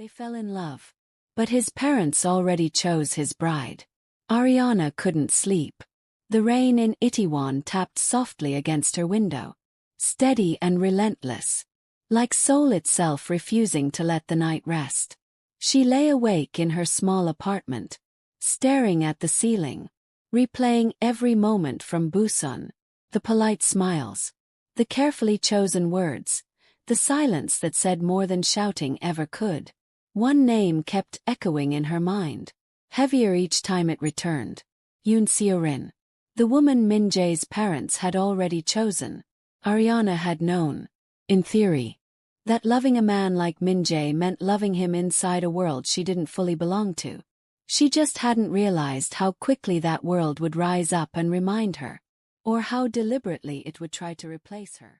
They fell in love. But his parents already chose his bride. Ariana couldn't sleep. The rain in Itaewon tapped softly against her window, steady and relentless, like Seoul itself refusing to let the night rest. She lay awake in her small apartment, staring at the ceiling, replaying every moment from Busan, the polite smiles, the carefully chosen words, the silence that said more than shouting ever could. One name kept echoing in her mind, heavier each time it returned: Yoon Seo-rin. The woman Min-jae's parents had already chosen. Ariana had known, in theory, that loving a man like Min-jae meant loving him inside a world she didn't fully belong to. She just hadn't realized how quickly that world would rise up and remind her, or how deliberately it would try to replace her.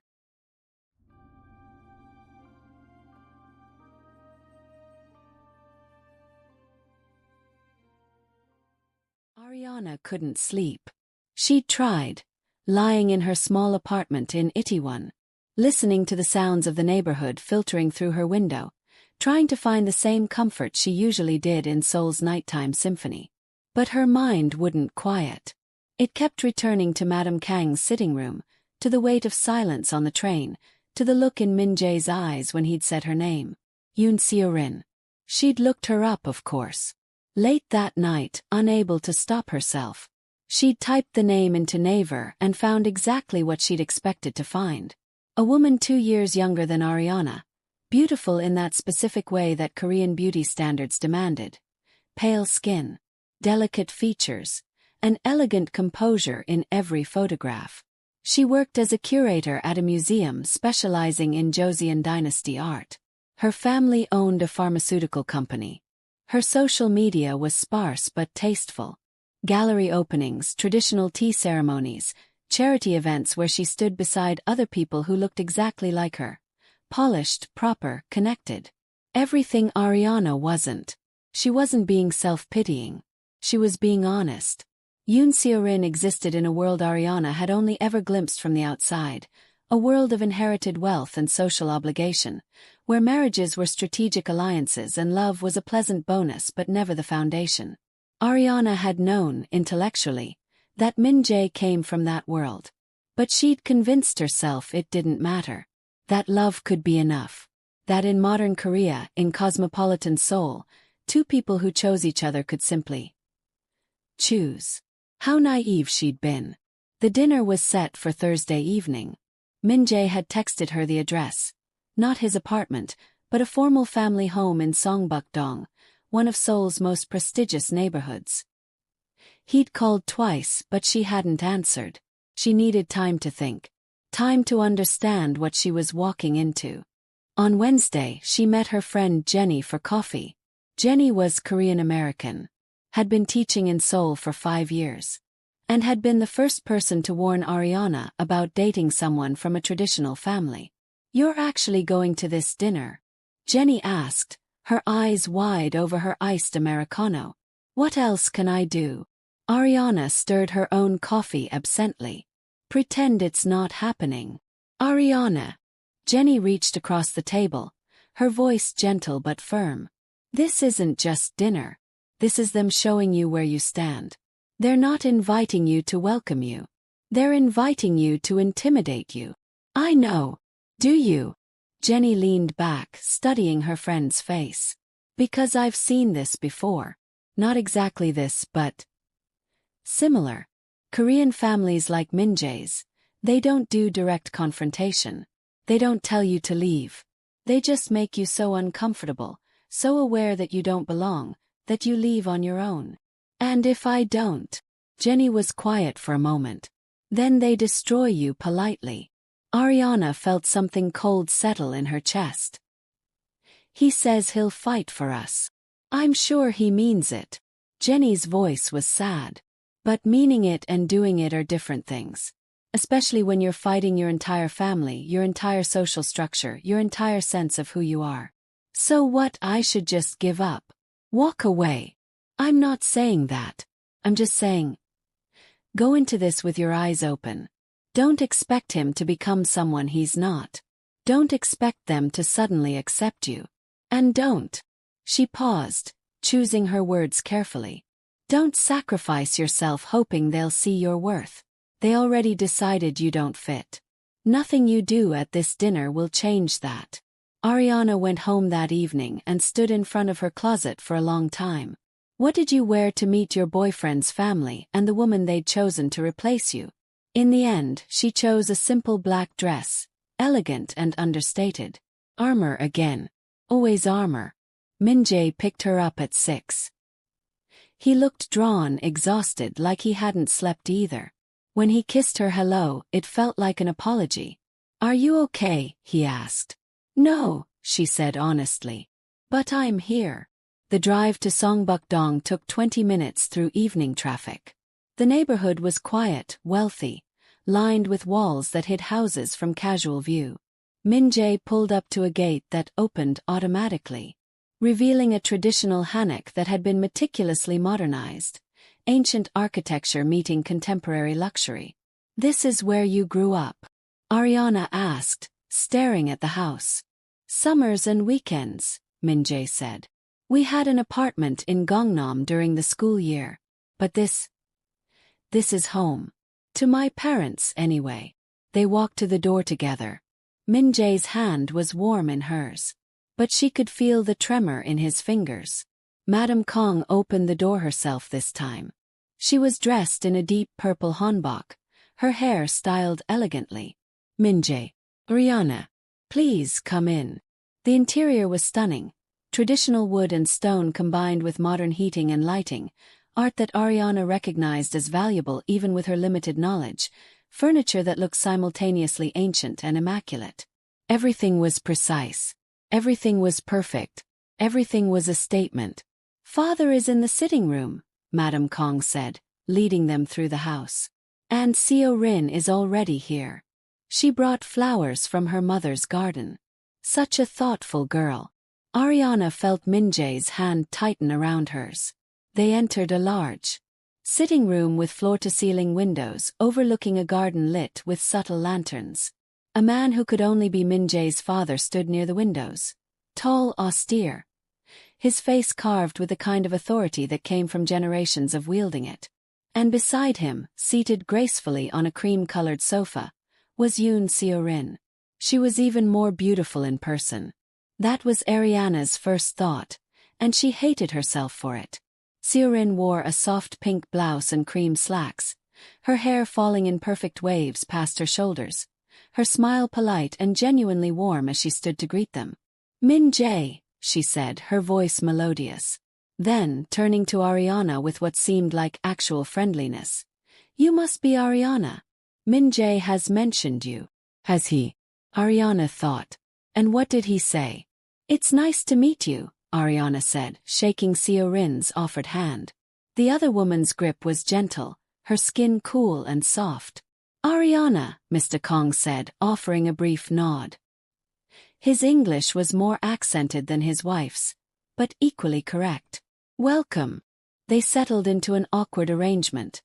Ariana couldn't sleep. She'd tried, lying in her small apartment in Itaewon, listening to the sounds of the neighborhood filtering through her window, trying to find the same comfort she usually did in Seoul's nighttime symphony. But her mind wouldn't quiet. It kept returning to Madame Kang's sitting room, to the weight of silence on the train, to the look in Min-jae's eyes when he'd said her name, Yoon Seo-rin. She'd looked her up, of course. Late that night, unable to stop herself, she'd typed the name into Naver and found exactly what she'd expected to find. A woman 2 years younger than Ariana, beautiful in that specific way that Korean beauty standards demanded. Pale skin, delicate features, an elegant composure in every photograph. She worked as a curator at a museum specializing in Joseon dynasty art. Her family owned a pharmaceutical company. Her social media was sparse but tasteful. Gallery openings, traditional tea ceremonies, charity events where she stood beside other people who looked exactly like her. Polished, proper, connected. Everything Ariana wasn't. She wasn't being self-pitying. She was being honest. Yoon Seo-rin existed in a world Ariana had only ever glimpsed from the outside, a world of inherited wealth and social obligation, where marriages were strategic alliances and love was a pleasant bonus but never the foundation. Ariana had known, intellectually, that Min-jae came from that world. But she'd convinced herself it didn't matter. That love could be enough. That in modern Korea, in cosmopolitan Seoul, two people who chose each other could simply choose. How naive she'd been. The dinner was set for Thursday evening. Min-jae had texted her the address. Not his apartment, but a formal family home in Songbuk-dong, one of Seoul's most prestigious neighborhoods. He'd called twice, but she hadn't answered. She needed time to think. Time to understand what she was walking into. On Wednesday, she met her friend Jenny for coffee. Jenny was Korean-American, had been teaching in Seoul for 5 years, and had been the first person to warn Ariana about dating someone from a traditional family. "You're actually going to this dinner?" Jenny asked, her eyes wide over her iced Americano. "What else can I do?" Ariana stirred her own coffee absently. "Pretend it's not happening." "Ariana." Jenny reached across the table, her voice gentle but firm. "This isn't just dinner. This is them showing you where you stand. They're not inviting you to welcome you. They're inviting you to intimidate you." "I know. Do you?" Jenny leaned back, studying her friend's face. "Because I've seen this before. Not exactly this, but similar. Korean families like Min-jae's, they don't do direct confrontation. They don't tell you to leave. They just make you so uncomfortable, so aware that you don't belong, that you leave on your own. And if I don't?" Jenny was quiet for a moment. "Then they destroy you politely." Ariana felt something cold settle in her chest. "He says he'll fight for us. I'm sure he means it." Jenny's voice was sad. But meaning it and doing it are different things. Especially when you're fighting your entire family, your entire social structure, your entire sense of who you are. "So what, I should just give up? Walk away?" "I'm not saying that. I'm just saying, go into this with your eyes open. Don't expect him to become someone he's not. Don't expect them to suddenly accept you. And don't She paused, choosing her words carefully. Don't sacrifice yourself hoping they'll see your worth. They already decided you don't fit. Nothing you do at this dinner will change that. Ariana went home that evening and stood in front of her closet for a long time. What did you wear to meet your boyfriend's family and the woman they'd chosen to replace you? In the end, she chose a simple black dress, elegant and understated. Armor again. Always armor. Min-jae picked her up at 6. He looked drawn, exhausted, like he hadn't slept either. When he kissed her hello, it felt like an apology. Are you okay? He asked. No, she said honestly. But I'm here. The drive to Songbuk-dong took 20 minutes through evening traffic. The neighborhood was quiet, wealthy, lined with walls that hid houses from casual view. Min-jae pulled up to a gate that opened automatically, revealing a traditional hanok that had been meticulously modernized, ancient architecture meeting contemporary luxury. This is where you grew up? Ariana asked, staring at the house. Summers and weekends, Min-jae said. We had an apartment in Gangnam during the school year. But this is home. To my parents, anyway. They walked to the door together. Min-jae's hand was warm in hers. But she could feel the tremor in his fingers. Madame Kang opened the door herself this time. She was dressed in a deep purple hanbok, her hair styled elegantly. Min-jae. Ariana. Please come in. The interior was stunning. Traditional wood and stone combined with modern heating and lighting, art that Ariana recognized as valuable even with her limited knowledge, furniture that looked simultaneously ancient and immaculate. Everything was precise. Everything was perfect. Everything was a statement. Father is in the sitting room, Madame Kang said, leading them through the house. And Seo-rin is already here. She brought flowers from her mother's garden. Such a thoughtful girl. Ariana felt Min-jae's hand tighten around hers. They entered a large sitting room with floor-to-ceiling windows overlooking a garden lit with subtle lanterns. A man who could only be Min-jae's father stood near the windows. Tall, austere. His face carved with the kind of authority that came from generations of wielding it. And beside him, seated gracefully on a cream-colored sofa, was Yoon Seo-rin. She was even more beautiful in person. That was Ariana's first thought, and she hated herself for it. Seo-rin wore a soft pink blouse and cream slacks, her hair falling in perfect waves past her shoulders, her smile polite and genuinely warm as she stood to greet them. Min-jae, she said, her voice melodious. Then, turning to Ariana with what seemed like actual friendliness. You must be Ariana. Min-jae has mentioned you. Has he? Ariana thought. And what did he say? It's nice to meet you, Ariana said, shaking Seo-rin's offered hand. The other woman's grip was gentle, her skin cool and soft. Ariana, Mr. Kang said, offering a brief nod. His English was more accented than his wife's, but equally correct. Welcome. They settled into an awkward arrangement,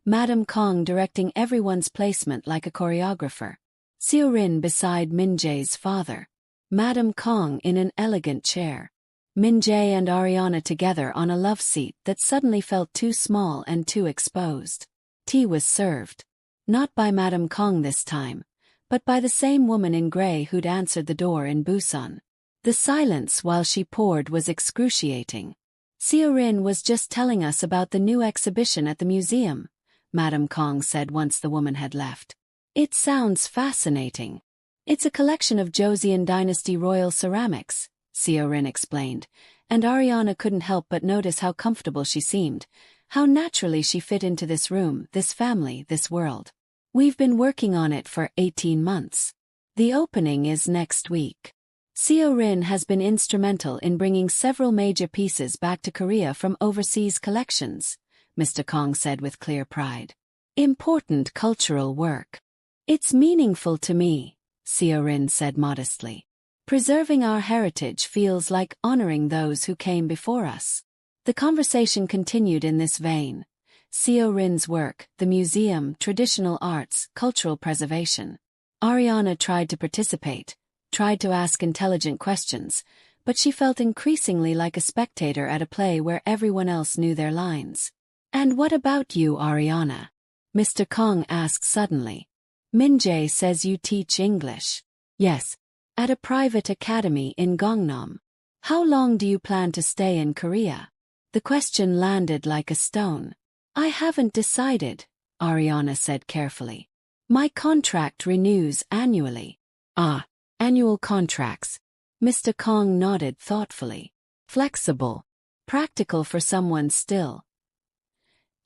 Madame Kang directing everyone's placement like a choreographer. Seo-rin beside Min-jae's father. Madame Kang in an elegant chair. Min-jae and Ariana together on a love seat that suddenly felt too small and too exposed. Tea was served. Not by Madame Kang this time, but by the same woman in grey who'd answered the door in Busan. The silence while she poured was excruciating. Seo-rin was just telling us about the new exhibition at the museum, Madame Kang said once the woman had left. It sounds fascinating. It's a collection of Joseon Dynasty royal ceramics, Seo-rin explained, and Ariana couldn't help but notice how comfortable she seemed, how naturally she fit into this room, this family, this world. We've been working on it for 18 months. The opening is next week. Seo-rin has been instrumental in bringing several major pieces back to Korea from overseas collections, Mr. Kang said with clear pride. Important cultural work. It's meaningful to me, Seo-rin said modestly. Preserving our heritage feels like honoring those who came before us. The conversation continued in this vein. Seo-rin's work, the museum, traditional arts, cultural preservation. Ariana tried to participate, tried to ask intelligent questions, but she felt increasingly like a spectator at a play where everyone else knew their lines. "And what about you, Ariana?" Mr. Kang asked suddenly. "Min-jae says you teach English." "Yes. At a private academy in Gangnam." "How long do you plan to stay in Korea?" The question landed like a stone. "I haven't decided," Ariana said carefully. "My contract renews annually." "Ah, annual contracts." Mr. Kang nodded thoughtfully. "Flexible. Practical for someone still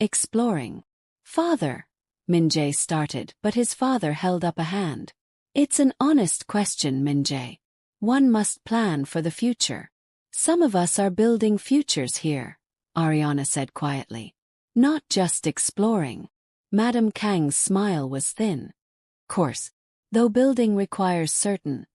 exploring." "Father," Min-jae started, but his father held up a hand. "It's an honest question, Min-jae. One must plan for the future." "Some of us are building futures here," Ariana said quietly. "Not just exploring." Madame Kang's smile was thin. "Course. Though building requires certain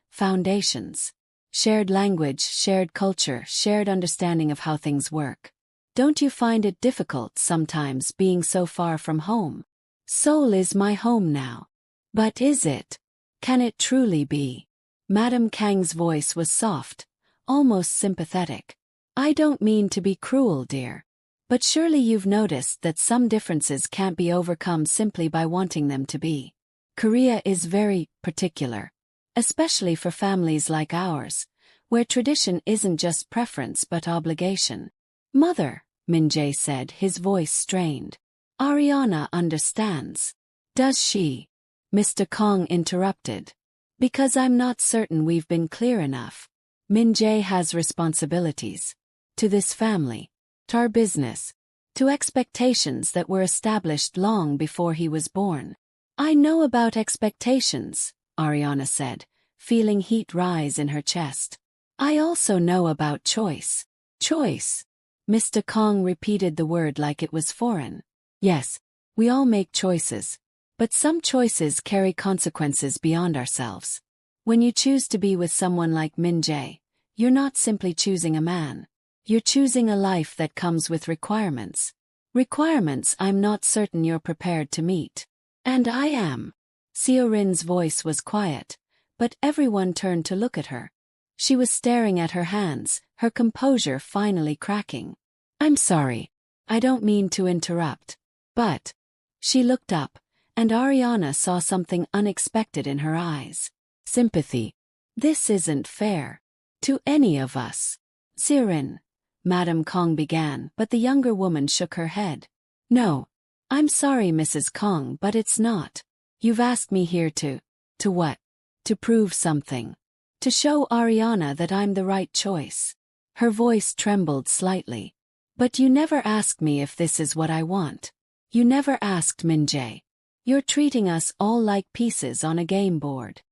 foundations. Shared language, shared culture, shared understanding of how things work. Don't you find it difficult sometimes being so far from home?" "Seoul is my home now." "But is it? Can it truly be?" Madame Kang's voice was soft, almost sympathetic. "I don't mean to be cruel, dear. But surely you've noticed that some differences can't be overcome simply by wanting them to be. Korea is very particular, especially for families like ours, where tradition isn't just preference but obligation." "Mother," Min-jae said, his voice strained. "Ariana understands." "Does she?" Mr. Kang interrupted. "Because I'm not certain we've been clear enough. Min-jae has responsibilities. To this family. To our business. To expectations that were established long before he was born." "I know about expectations," Ariana said, feeling heat rise in her chest. "I also know about choice." "Choice?" Mr. Kang repeated the word like it was foreign. "Yes, we all make choices. But some choices carry consequences beyond ourselves. When you choose to be with someone like Min-jae, you're not simply choosing a man. You're choosing a life that comes with requirements. Requirements I'm not certain you're prepared to meet." "And I am." Seo-rin's voice was quiet, but everyone turned to look at her. She was staring at her hands, her composure finally cracking. "I'm sorry. I don't mean to interrupt. But..." She looked up, and Ariana saw something unexpected in her eyes. "Sympathy. This isn't fair. To any of us." "Seo-rin," Madame Kang began, but the younger woman shook her head. "No. I'm sorry, Mrs. Kang, but it's not. You've asked me here to..." "To what?" "To prove something. To show Ariana that I'm the right choice." Her voice trembled slightly. "But you never asked me if this is what I want. You never asked Min-jae. You're treating us all like pieces on a game board."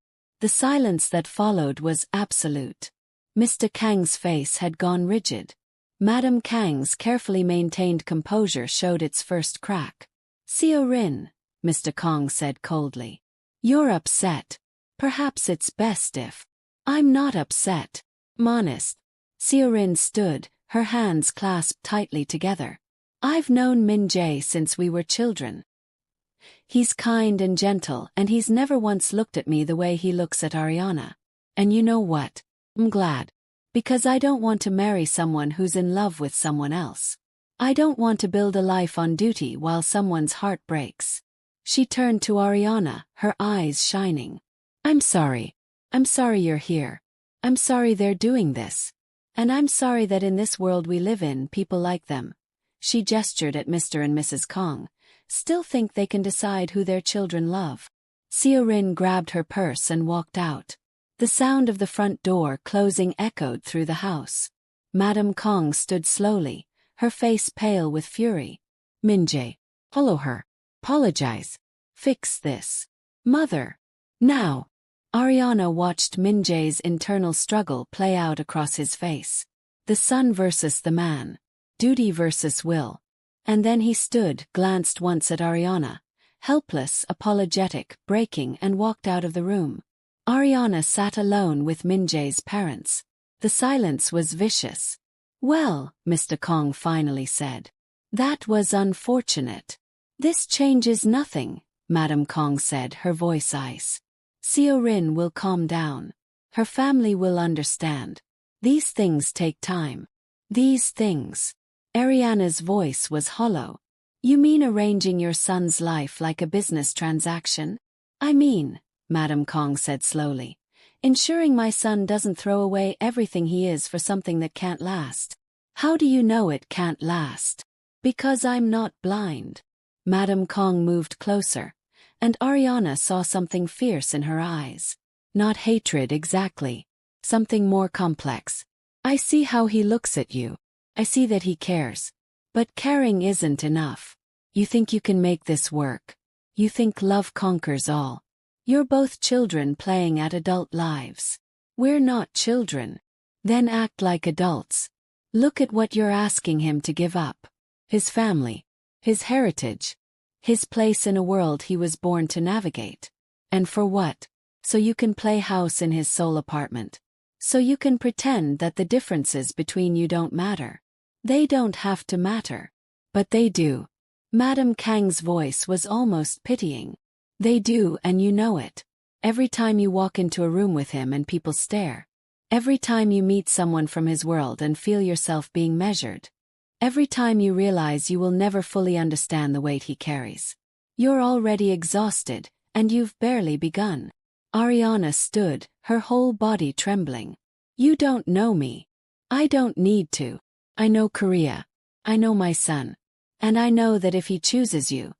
The silence that followed was absolute. Mr. Kang's face had gone rigid. Madame Kang's carefully maintained composure showed its first crack. "Seo-rin," Mr. Kang said coldly. "You're upset. Perhaps it's best if..." "I'm not upset. I'm honest." Seo-rin stood, her hands clasped tightly together. "I've known Min-jae since we were children. He's kind and gentle, and he's never once looked at me the way he looks at Ariana. And you know what? I'm glad. Because I don't want to marry someone who's in love with someone else. I don't want to build a life on duty while someone's heart breaks." She turned to Ariana, her eyes shining. "I'm sorry. I'm sorry you're here. I'm sorry they're doing this. And I'm sorry that in this world we live in, people like them," she gestured at Mr. and Mrs. Kang, "still think they can decide who their children love." Seo-rin grabbed her purse and walked out. The sound of the front door closing echoed through the house. Madame Kang stood slowly, her face pale with fury. "Min-jae, follow her. Apologize. Fix this. Mother. Now." Ariana watched Min-jae's internal struggle play out across his face. The son versus the man. Duty versus will. And then he stood, glanced once at Ariana, helpless, apologetic, breaking, and walked out of the room. Ariana sat alone with Min-jae's parents. The silence was vicious. "Well," Mr. Kang finally said. "That was unfortunate." "This changes nothing," Madame Kang said, her voice ice. "Seo-rin will calm down. Her family will understand. These things take time. These things. Ariana's voice was hollow. You mean arranging your son's life like a business transaction? I mean, Madam Kang said slowly, ensuring my son doesn't throw away everything he is for something that can't last. How do you know it can't last? Because I'm not blind. Madam Kang moved closer, and Ariana saw something fierce in her eyes. Not hatred exactly. Something more complex. I see how he looks at you. I see that he cares. But caring isn't enough. You think you can make this work. You think love conquers all. You're both children playing at adult lives. We're not children. Then act like adults. Look at what you're asking him to give up. His family. His heritage. His place in a world he was born to navigate. And for what? So you can play house in his soul apartment. So you can pretend that the differences between you don't matter. They don't have to matter. But they do. Madam Kang's voice was almost pitying. They do, and you know it. Every time you walk into a room with him and people stare. Every time you meet someone from his world and feel yourself being measured. Every time you realize you will never fully understand the weight he carries. You're already exhausted, and you've barely begun. Ariana stood, her whole body trembling. You don't know me. I don't need to. I know Korea. I know my son. And I know that if he chooses you,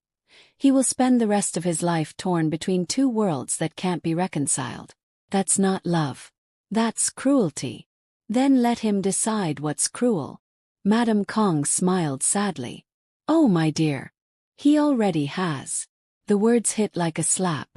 he will spend the rest of his life torn between two worlds that can't be reconciled. That's not love. That's cruelty. Then let him decide what's cruel. Madam Kang smiled sadly. Oh my dear. He already has. The words hit like a slap.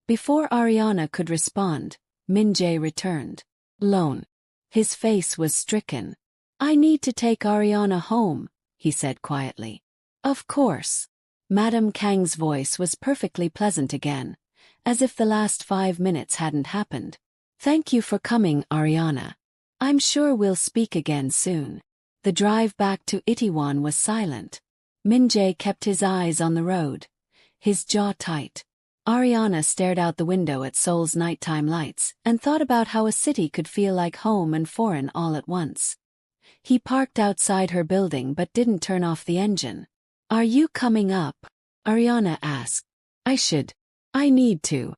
Before Ariana could respond, Min-jae returned. Alone. His face was stricken. I need to take Ariana home, he said quietly. Of course. Madam Kang's voice was perfectly pleasant again, as if the last 5 minutes hadn't happened. Thank you for coming, Ariana. I'm sure we'll speak again soon. The drive back to Itaewon was silent. Min-jae kept his eyes on the road, his jaw tight. Ariana stared out the window at Seoul's nighttime lights and thought about how a city could feel like home and foreign all at once. He parked outside her building but didn't turn off the engine. Are you coming up? Ariana asked. I should. I need to.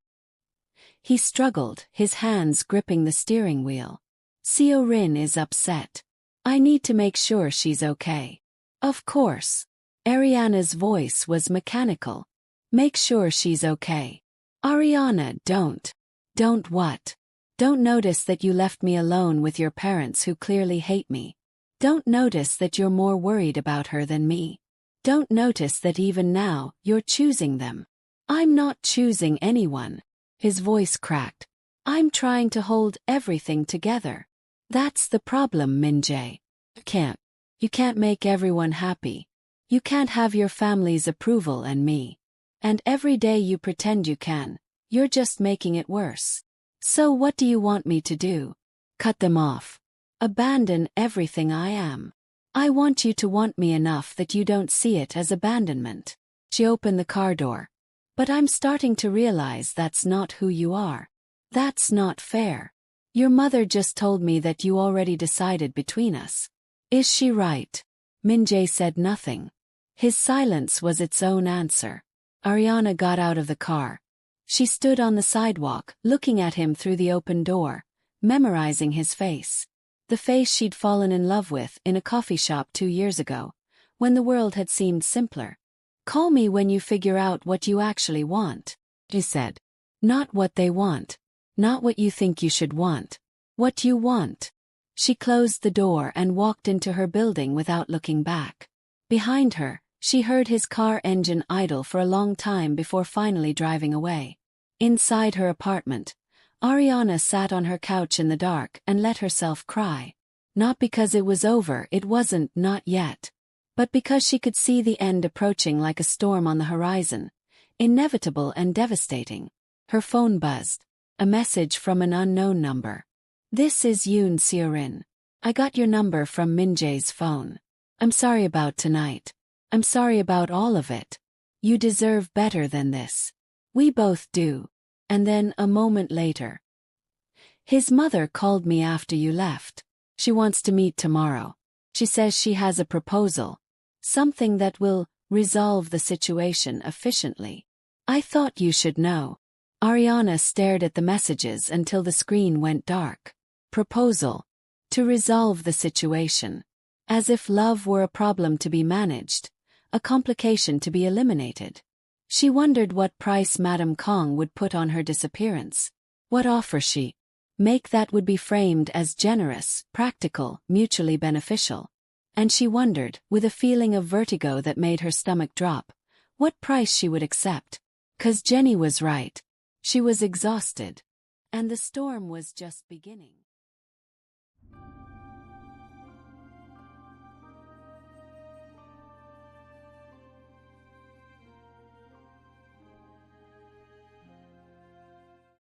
He struggled, his hands gripping the steering wheel. Seo-rin is upset. I need to make sure she's okay. Of course. Ariana's voice was mechanical. Make sure she's okay. Ariana, don't. Don't what? Don't notice that you left me alone with your parents who clearly hate me. Don't notice that you're more worried about her than me. Don't notice that even now, you're choosing them. I'm not choosing anyone. His voice cracked. I'm trying to hold everything together. That's the problem, Min-jae. You can't make everyone happy. You can't have your family's approval and me. And every day you pretend you can, you're just making it worse. So what do you want me to do? Cut them off. Abandon everything I am. I want you to want me enough that you don't see it as abandonment. She opened the car door. But I'm starting to realize that's not who you are. That's not fair. Your mother just told me that you already decided between us. Is she right? Min-jae said nothing. His silence was its own answer. Ariana got out of the car. She stood on the sidewalk, looking at him through the open door, memorizing his face. The face she'd fallen in love with in a coffee shop 2 years ago, when the world had seemed simpler. Call me when you figure out what you actually want, he said. Not what they want. Not what you think you should want. What you want. She closed the door and walked into her building without looking back. Behind her, she heard his car engine idle for a long time before finally driving away. Inside her apartment, Ariana sat on her couch in the dark and let herself cry. Not because it was over, it wasn't, not yet. But because she could see the end approaching like a storm on the horizon, inevitable and devastating. Her phone buzzed. A message from an unknown number. This is Yoon Seo-rin. I got your number from Min-jae's phone. I'm sorry about tonight. I'm sorry about all of it. You deserve better than this. We both do. And then, a moment later. His mother called me after you left. She wants to meet tomorrow. She says she has a proposal. Something that will resolve the situation efficiently. I thought you should know. Ariana stared at the messages until the screen went dark. Proposal. To resolve the situation. As if love were a problem to be managed, a complication to be eliminated. She wondered what price Madame Kang would put on her disappearance. What offer she make that would be framed as generous, practical, mutually beneficial. And she wondered, with a feeling of vertigo that made her stomach drop, what price she would accept. 'Cause Jenny was right. She was exhausted. And the storm was just beginning.